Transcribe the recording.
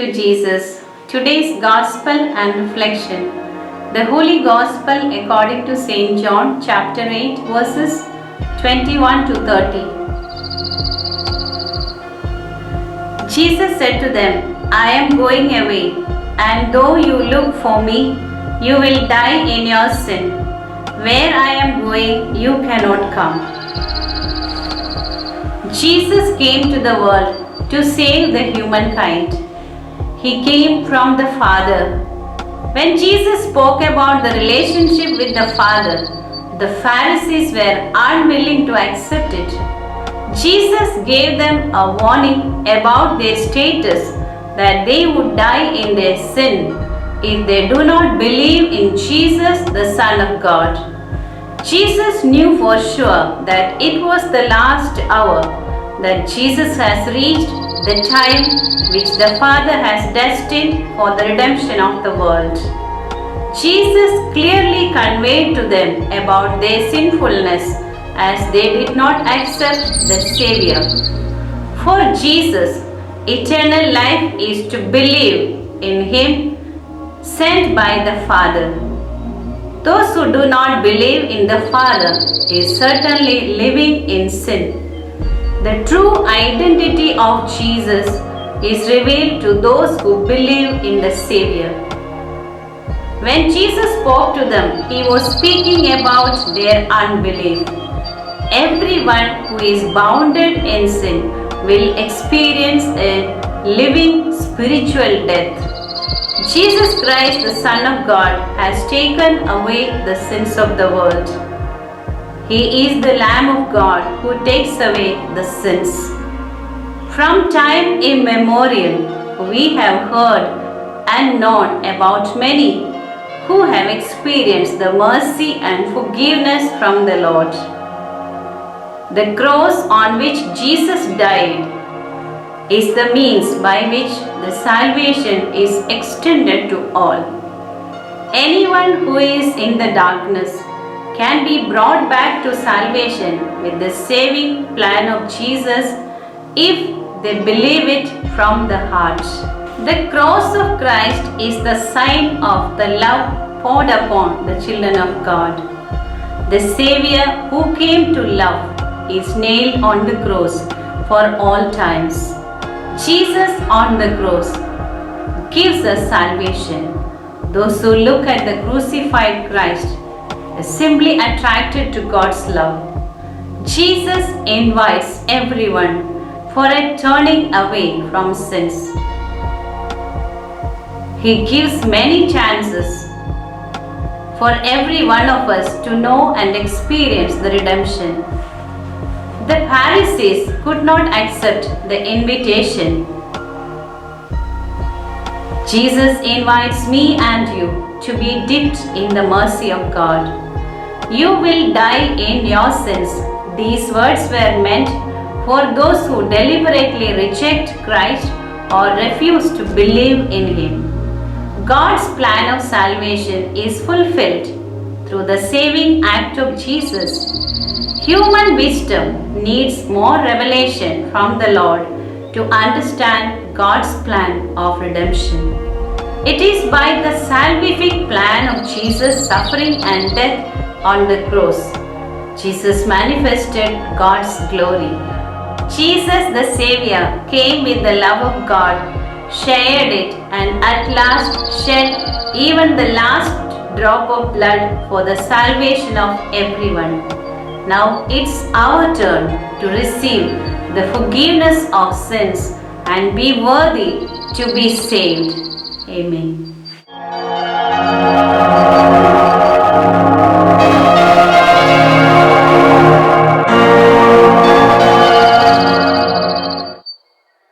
to Jesus. Today's Gospel and Reflection. The Holy Gospel according to St. John chapter 8 verses 21 to 30. Jesus said to them, I am going away, and though you look for me, you will die in your sin. Where I am going, you cannot come. Jesus came to the world to save the humankind. He came from the Father. When Jesus spoke about the relationship with the Father, the Pharisees were unwilling to accept it. Jesus gave them a warning about their status, that they would die in their sin if they do not believe in Jesus, the Son of God. Jesus knew for sure that it was the last hour, that Jesus has reached the time which the Father has destined for the redemption of the world. Jesus clearly conveyed to them about their sinfulness as they did not accept the Savior. For Jesus, eternal life is to believe in Him sent by the Father. Those who do not believe in the Father is certainly living in sin. The true identity of Jesus is revealed to those who believe in the Savior. When Jesus spoke to them, He was speaking about their unbelief. Everyone who is bounded in sin will experience a living spiritual death. Jesus Christ, the Son of God, has taken away the sins of the world. He is the Lamb of God who takes away the sins. From time immemorial, we have heard and known about many who have experienced the mercy and forgiveness from the Lord. The cross on which Jesus died is the means by which the salvation is extended to all. Anyone who is in the darkness can be brought back to salvation with the saving plan of Jesus if they believe it from the heart. The cross of Christ is the sign of the love poured upon the children of God. The Savior who came to love is nailed on the cross for all times. Jesus on the cross gives us salvation. Those who look at the crucified Christ are simply attracted to God's love. Jesus invites everyone for a turning away from sins. He gives many chances for every one of us to know and experience the redemption. The Pharisees could not accept the invitation. Jesus invites me and you to be dipped in the mercy of God. You will die in your sins. These words were meant for those who deliberately reject Christ or refuse to believe in Him. God's plan of salvation is fulfilled through the saving act of Jesus. Human wisdom needs more revelation from the Lord to understand God's plan of redemption. It is by the salvific plan of Jesus' suffering and death on the cross Jesus manifested God's glory. Jesus the Savior came with the love of God, shared it, and at last shed even the last drop of blood for the salvation of everyone. Now it's our turn to receive the forgiveness of sins and be worthy to be saved. Amen.